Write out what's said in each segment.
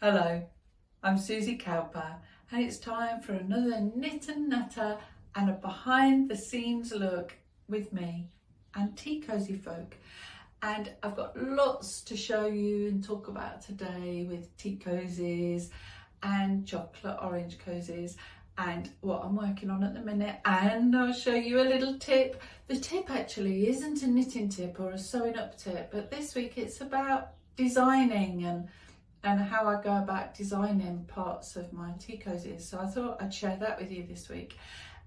Hello, I'm Suzy Cowper and it's time for another knit and natter and a behind the scenes look with me and TeaCosyFolk. And I've got lots to show you and talk about today with tea cozies and chocolate orange cozies and what I'm working on at the minute, and I'll show you a little tip. The tip actually isn't a knitting tip or a sewing up tip, but this week it's about designing and how I go about designing parts of my tea cozies. So I thought I'd share that with you this week.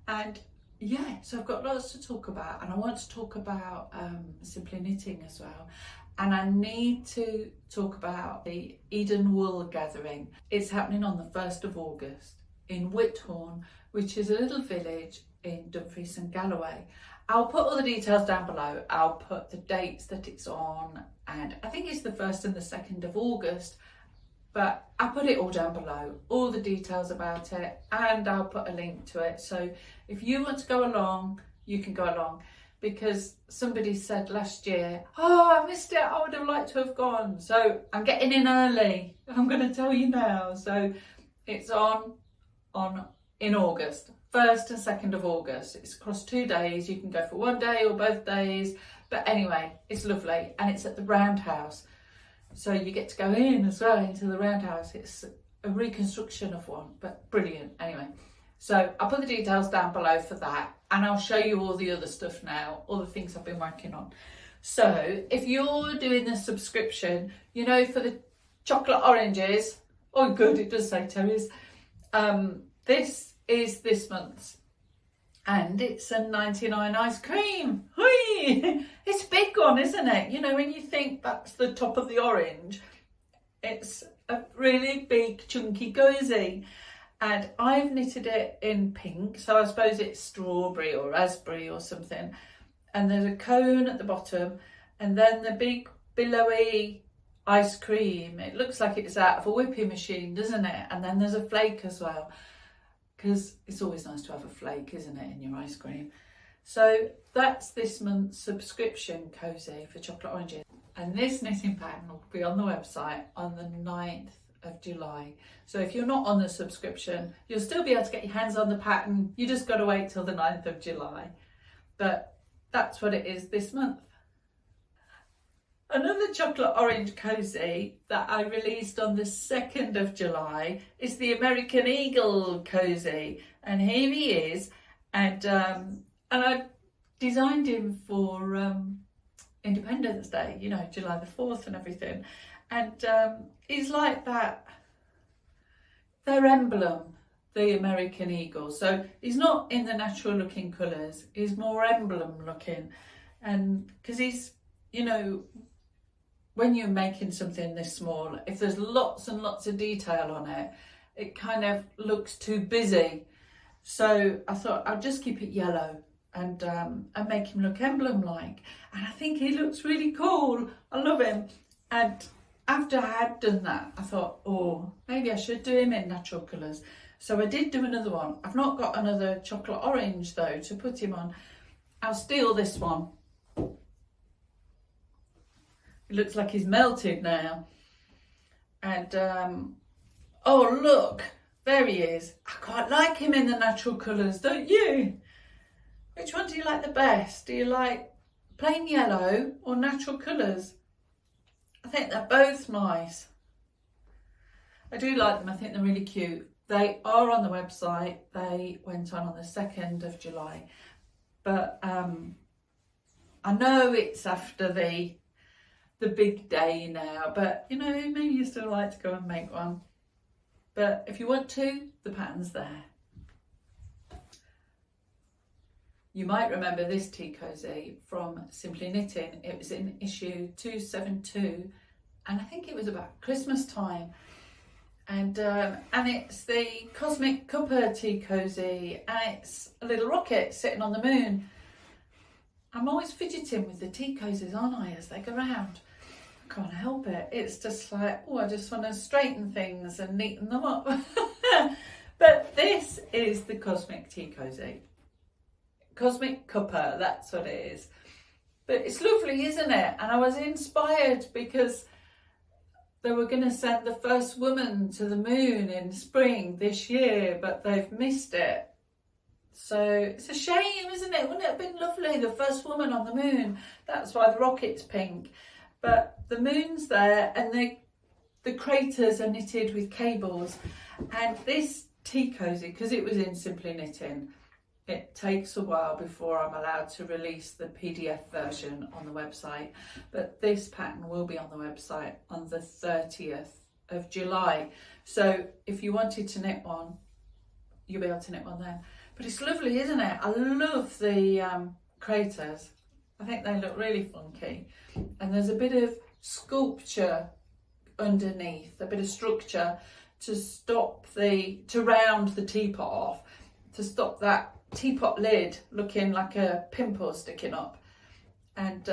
And yeah, so I've got lots to talk about, and I want to talk about simply knitting as well. And I need to talk about the Eden Wool Gathering. It's happening on the 1st of August in Whithorn, which is a little village in Dumfries and Galloway. I'll put all the details down below. I'll put the dates that it's on, and I think it's the 1st and the 2nd of August. But I'll put it all down below, all the details about it, and I'll put a link to it. So if you want to go along, you can go along, because somebody said last year, oh, I missed it, I would have liked to have gone. So I'm getting in early, I'm going to tell you now. So it's in August, 1st and 2nd of August. It's across 2 days. You can go for one day or both days. But anyway, it's lovely, and it's at the Roundhouse. So you get to go in as well into the Roundhouse. It's a reconstruction of one, but brilliant. Anyway, so I'll put the details down below for that, and I'll show you all the other stuff now, all the things I've been working on. So if you're doing the subscription, you know, for the chocolate oranges, oh good, it does say Terry's, this is this month's, and it's a 99 ice cream. Whee! It's a big one, isn't it? You know, when you think that's the top of the orange, it's a really big chunky cozy. And I've knitted it in pink, so I suppose it's strawberry or raspberry or something. And there's a cone at the bottom, and then the big billowy ice cream. It looks like it's out of a whipping machine, doesn't it? And then there's a flake as well, because it's always nice to have a flake, isn't it, in your ice cream. So that's this month's subscription cozy for chocolate oranges. And this knitting pattern will be on the website on the 9th of July. So if you're not on the subscription, you'll still be able to get your hands on the pattern. You just got to wait till the 9th of July. But that's what it is this month. Another chocolate orange cozy that I released on the 2nd of July is the American Eagle cozy. And here he is. And I designed him for Independence Day, you know, July the 4th and everything. And he's like that, their emblem, the American Eagle. So he's not in the natural looking colours, he's more emblem looking. And because he's, you know, when you're making something this small, if there's lots and lots of detail on it, it kind of looks too busy. So I thought I'll just keep it yellow and make him look emblem-like. And I think he looks really cool. I love him. And after I had done that, I thought, oh, maybe I should do him in natural colours. So I did do another one. I've not got another chocolate orange though to put him on. I'll steal this one. It looks like he's melted now. And, oh look, there he is. I quite like him in the natural colours, don't you? Which one do you like the best? Do you like plain yellow or natural colours? I think they're both nice. I do like them, I think they're really cute. They are on the website. They went on the 2nd of July. But I know it's after the big day now, but you know, maybe you still like to go and make one. But if you want to, the pattern's there. You might remember this tea cozy from Simply Knitting. It was in issue 272, and I think it was about Christmas time. And it's the Cosmic Cuppa tea cozy, and it's a little rocket sitting on the moon. I'm always fidgeting with the tea cozies, aren't I, as they go round? I can't help it. It's just like, oh, I just want to straighten things and neaten them up. But this is the Cosmic tea cozy. Cosmic Cuppa, that's what it is. But it's lovely, isn't it? And I was inspired because they were going to send the first woman to the moon in spring this year, but they've missed it. So it's a shame, isn't it? Wouldn't it have been lovely, the first woman on the moon? That's why the rocket's pink. But the moon's there, and the craters are knitted with cables. And this tea cozy, because it was in Simply Knitting, it takes a while before I'm allowed to release the PDF version on the website. But this pattern will be on the website on the 30th of July. So if you wanted to knit one, you'll be able to knit one then. But it's lovely, isn't it? I love the craters. I think they look really funky. And there's a bit of sculpture underneath, a bit of structure to round the teapot off, to stop that teapot lid looking like a pimple sticking up. And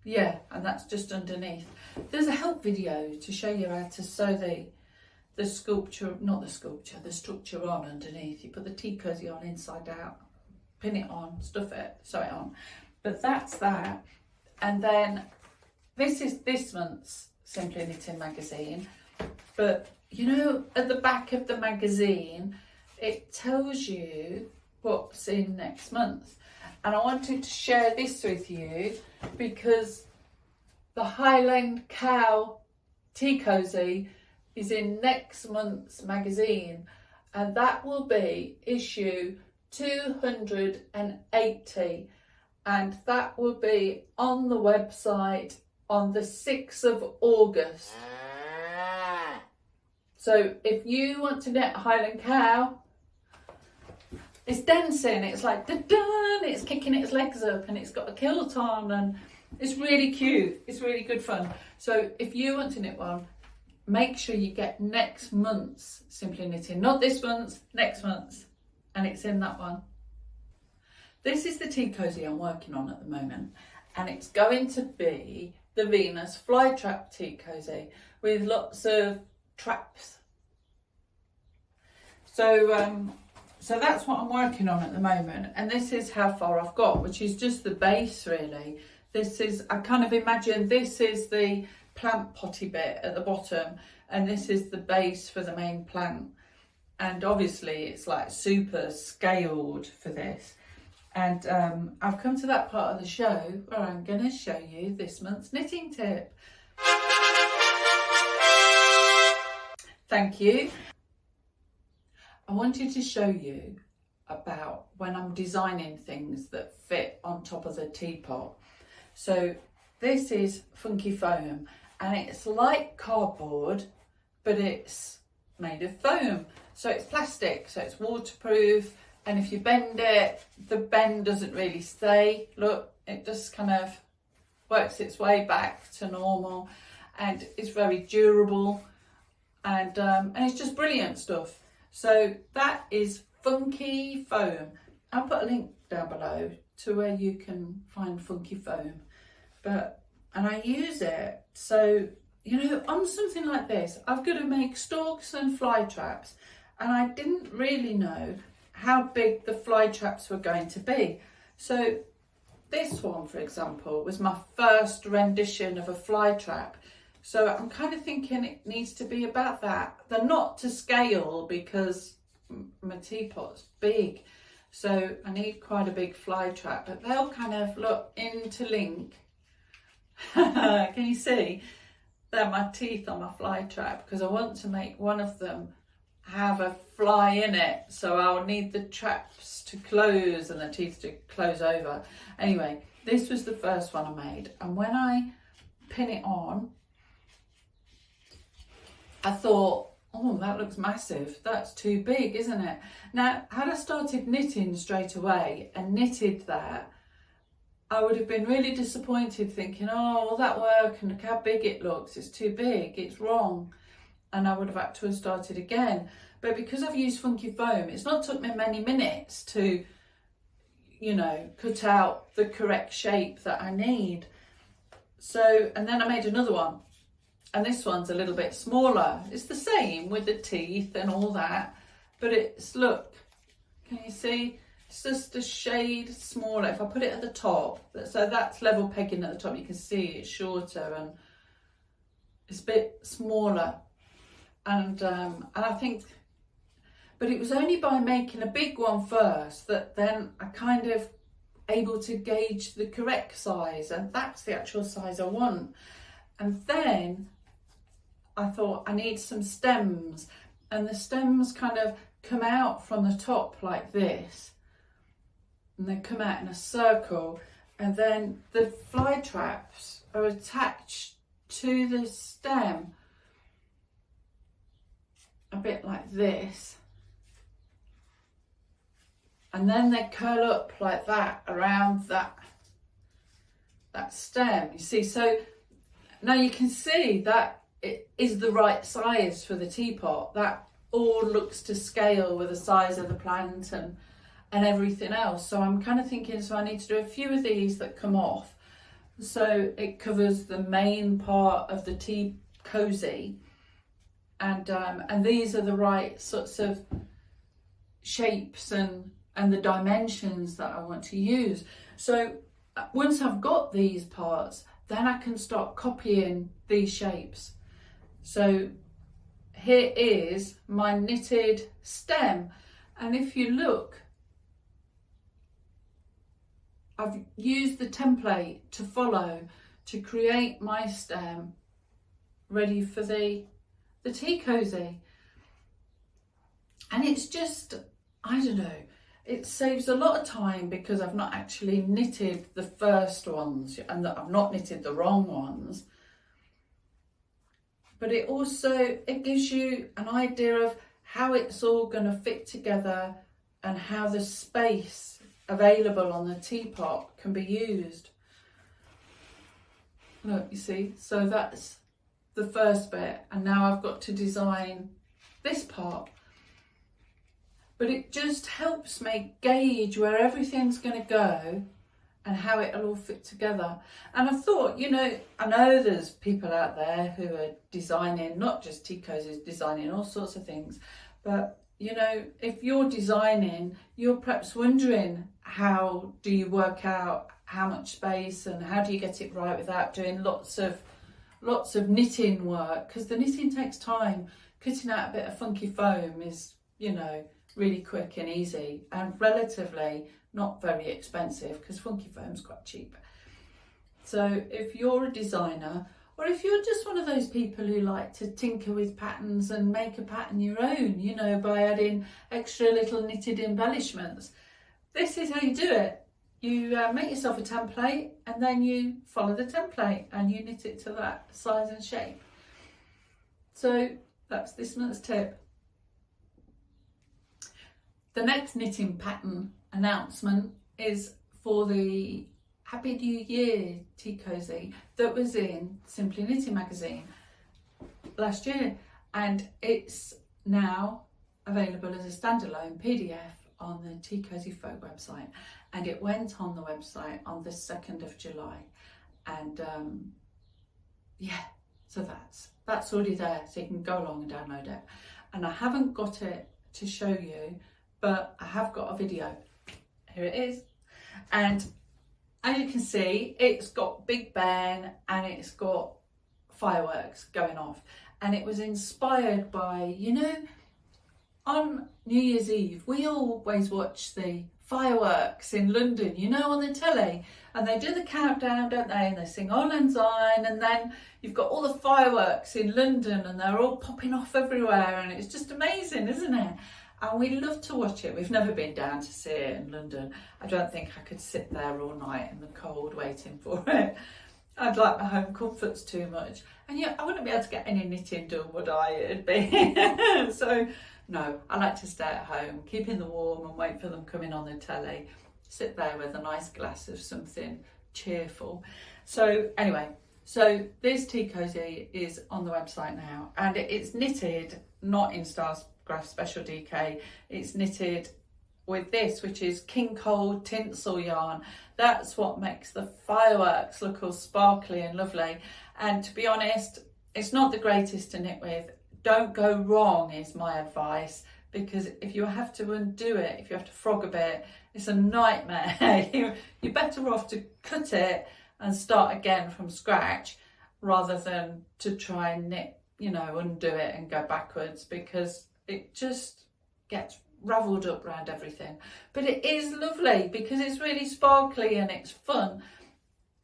yeah, and that's just underneath. There's a help video to show you how to sew the structure on underneath. You put the tea cozy on inside out, pin it on, stuff it, sew it on. But that's that. And then this is this month's Simply Knitting magazine. But you know, at the back of the magazine, it tells you what's in next month. And I wanted to share this with you because the Highland Cow tea cozy is in next month's magazine, and that will be issue 280, and that will be on the website on the 6th of August. So if you want to knit Highland Cow, it's dancing, it's like da-dun, it's kicking its legs up, and it's got a kilt on, and it's really cute, it's really good fun. So if you want to knit one, make sure you get next month's Simply Knitting, not this month's, next month's, and it's in that one. This is the tea cozy I'm working on at the moment, and it's going to be the Venus Flytrap tea cozy with lots of traps. So that's what I'm working on at the moment, and this is how far I've got, which is just the base really. This is, I kind of imagine this is the plant potty bit at the bottom, and this is the base for the main plant, and obviously it's like super scaled for this. And I've come to that part of the show where I'm going to show you this month's knitting tip. Thank you. I wanted to show you about when I'm designing things that fit on top of the teapot. So this is funky foam, and it's like cardboard, but it's made of foam. So it's plastic, so it's waterproof, and if you bend it, the bend doesn't really stay. Look, it just kind of works its way back to normal, and it's very durable, and it's just brilliant stuff. So that is funky foam. I'll put a link down below to where you can find funky foam. And I use it, so you know, on something like this, I've got to make stalks and fly traps, and I didn't really know how big the fly traps were going to be. So this one, for example, was my first rendition of a fly trap. So I'm kind of thinking it needs to be about that. They're not to scale because my teapot's big. So I need quite a big fly trap, but they'll kind of look interlink. Can you see? They're my teeth on my fly trap, because I want to make one of them have a fly in it. So I'll need the traps to close and the teeth to close over. Anyway, this was the first one I made. And when I pin it on, I thought, oh, that looks massive. That's too big, isn't it? Now, had I started knitting straight away and knitted that, I would have been really disappointed, thinking, oh, will that work? And look how big it looks. It's too big. It's wrong. And I would have had to have started again. But because I've used funky foam, it's not took me many minutes to, you know, cut out the correct shape that I need. So, and then I made another one. And this one's a little bit smaller. It's the same with the teeth and all that, but it's, look, can you see? It's just a shade smaller. If I put it at the top, so that's level pegging at the top, you can see it's shorter and it's a bit smaller, and I think, but it was only by making a big one first that then I kind of able to gauge the correct size, and that's the actual size I want. And then I thought I need some stems, and the stems kind of come out from the top like this, and they come out in a circle, and then the fly traps are attached to the stem a bit like this, and then they curl up like that around that stem, you see. So now you can see that it is the right size for the teapot. That all looks to scale with the size of the plant and everything else. So I'm kind of thinking, so I need to do a few of these that come off, so it covers the main part of the tea cozy, and these are the right sorts of shapes and the dimensions that I want to use. So once I've got these parts, then I can start copying these shapes. So here is my knitted stem, and if you look, I've used the template to follow to create my stem ready for the tea cozy. And it's just, I don't know, it saves a lot of time because I've not actually knitted the first ones, and that I've not knitted the wrong ones. But it also, it gives you an idea of how it's all going to fit together and how the space available on the teapot can be used. Look, you see, so that's the first bit, and now I've got to design this part. But it just helps me gauge where everything's going to go and how it'll all fit together. And I thought, you know, I know there's people out there who are designing, not just tea cozies, designing all sorts of things, but you know, if you're designing, you're perhaps wondering, how do you work out how much space and how do you get it right without doing lots of knitting work? Because the knitting takes time. Cutting out a bit of funky foam is, you know, really quick and easy, and relatively not very expensive because funky foam's quite cheap. So if you're a designer, or if you're just one of those people who like to tinker with patterns and make a pattern your own, you know, by adding extra little knitted embellishments, this is how you do it. You make yourself a template, and then you follow the template and you knit it to that size and shape. So that's this month's tip. The next knitting pattern announcement is for the Happy New Year tea cozy that was in Simply Knitting magazine last year, and it's now available as a standalone PDF on the TeaCosyFolk website, and it went on the website on the 2nd of July, and yeah, so that's already there, so you can go along and download it. And I haven't got it to show you, but I have got a video. Here it is, and as you can see, it's got Big Ben and it's got fireworks going off, and it was inspired by, you know, on New Year's Eve we always watch the fireworks in London, you know, on the telly, and they do the countdown, don't they, and they sing Auld Lang Syne, and then you've got all the fireworks in London and they're all popping off everywhere, and it's just amazing, isn't it? And we love to watch it. We've never been down to see it in London. I don't think I could sit there all night in the cold waiting for it. I'd like my home comforts too much. And yeah, I wouldn't be able to get any knitting done, would I? It'd be so no, I like to stay at home, keep in the warm and wait for them coming on the telly. Sit there with a nice glass of something cheerful. So anyway, so this tea cozy is on the website now, and it's knitted not in Starcraft Special DK. It's knitted with this, which is King Cole tinsel yarn. That's what makes the fireworks look all sparkly and lovely. And to be honest, it's not the greatest to knit with. Don't go wrong is my advice, because if you have to undo it, if you have to frog a bit, it's a nightmare. You're better off to cut it and start again from scratch, rather than to try and knit, you know, undo it and go backwards, because it just gets ravelled up around everything. But it is lovely because it's really sparkly and it's fun.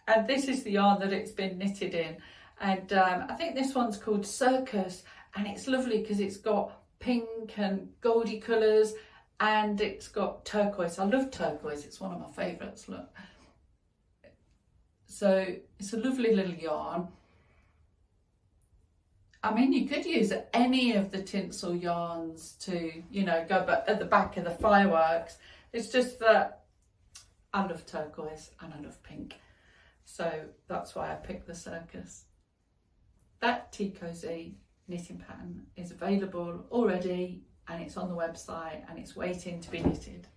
And this is the yarn that it's been knitted in. And I think this one's called Circus, and it's lovely because it's got pink and goldy colours, and it's got turquoise. I love turquoise, it's one of my favourites, look. So it's a lovely little yarn. I mean, you could use any of the tinsel yarns to, you know, go at the back of the fireworks. It's just that I love turquoise and I love pink. So that's why I picked the Circus. That Tea Cosy knitting pattern is available already, and it's on the website and it's waiting to be knitted.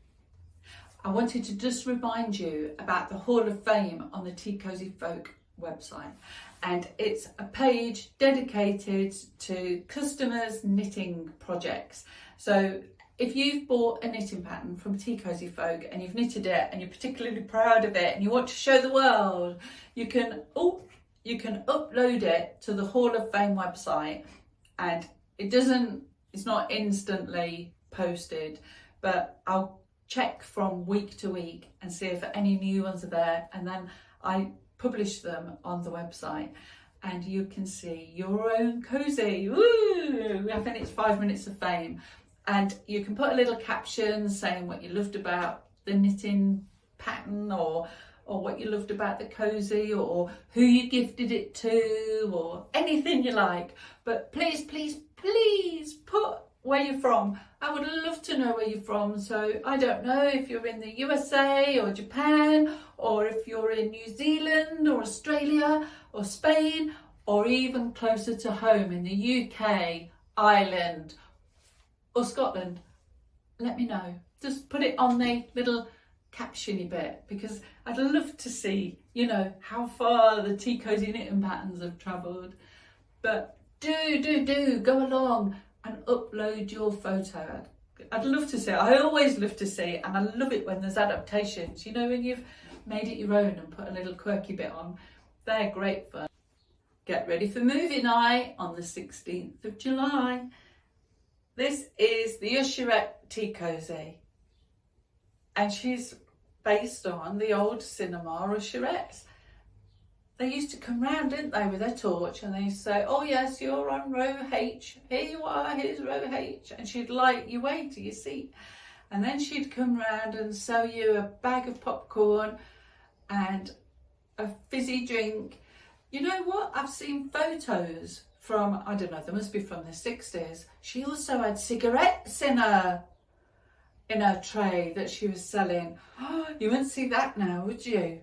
I wanted to just remind you about the Hall of Fame on the TeaCosyFolk website, and it's a page dedicated to customers' knitting projects. So if you've bought a knitting pattern from TeaCosyFolk and you've knitted it and you're particularly proud of it and you want to show the world, you can upload it to the Hall of Fame website, and it's not instantly posted, but I'll check from week to week and see if any new ones are there, and then I publish them on the website, and you can see your own cozy. Woo! I think it's 5 minutes of fame, and you can put a little caption saying what you loved about the knitting pattern, or what you loved about the cozy, or who you gifted it to, or anything you like. But please, please, please put where you're from. I would love to know where you're from. So I don't know if you're in the USA or Japan, or if you're in New Zealand or Australia or Spain, or even closer to home in the UK, Ireland or Scotland. Let me know. Just put it on the little captiony bit, because I'd love to see, you know, how far the Tea Cosy knitting patterns have travelled. But do go along and upload your photo. I'd love to see it. I always love to see it, and I love it when there's adaptations, you know, when you've made it your own and put a little quirky bit on. They're great fun. Get ready for movie night on the 16th of July. This is the Usherette Tea Cosy, and she's based on the old cinema Uscherettes. They used to come round, didn't they, with their torch, and they used to say, oh yes, you're on row H, here you are, here's row H, and she'd light you way to your seat. And then she'd come round and sell you a bag of popcorn and a fizzy drink. You know what? I've seen photos from, I don't know, they must be from the 60s. She also had cigarettes in her tray that she was selling. Oh, you wouldn't see that now, would you?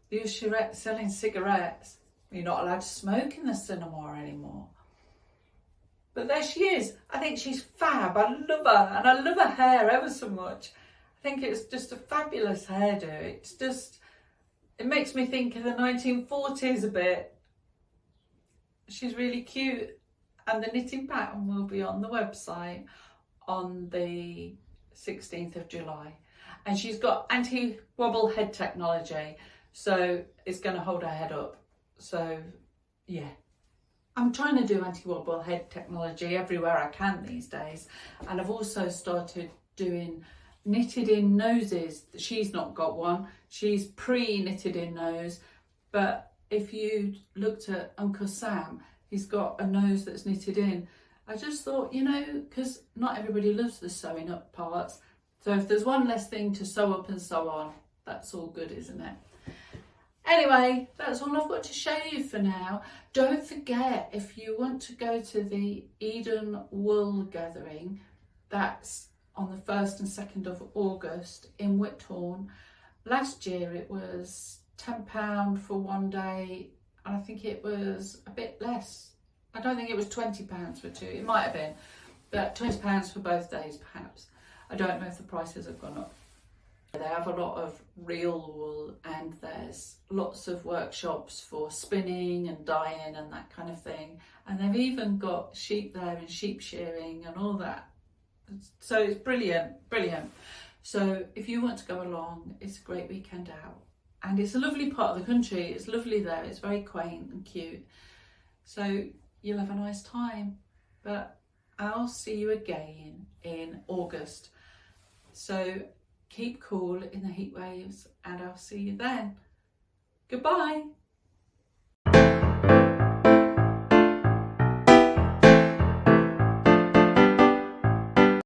The Usherette selling cigarettes. You're not allowed to smoke in the cinema anymore. But there she is. I think she's fab. I love her, and I love her hair ever so much. I think it's just a fabulous hairdo. It's just, it makes me think of the 1940s a bit. She's really cute, and the knitting pattern will be on the website on the 16th of July. And she's got anti-wobble head technology, so it's going to hold her head up. So yeah, I'm trying to do anti-wobble head technology everywhere I can these days. And I've also started doing knitted in noses. She's not got one, she's pre-knitted in nose, but if you looked at Uncle Sam, he's got a nose that's knitted in. I just thought, you know, because not everybody loves the sewing up parts, so if there's one less thing to sew up and sew on, that's all good, isn't it? Anyway, that's all I've got to show you for now. Don't forget, if you want to go to the Eden Wool Gathering, that's on the 1st and 2nd of August in Whithorn. Last year it was £10 for one day, and I think it was a bit less. I don't think it was £20 for two, it might have been, but £20 for both days perhaps. I don't know if the prices have gone up. They have a lot of real wool, and there's lots of workshops for spinning and dyeing and that kind of thing. And they've even got sheep there and sheep shearing and all that. So it's brilliant, brilliant. So if you want to go along, it's a great weekend out. And it's a lovely part of the country. It's lovely there. It's very quaint and cute. So you'll have a nice time. But I'll see you again in August. So keep cool in the heat waves and I'll see you then. Goodbye.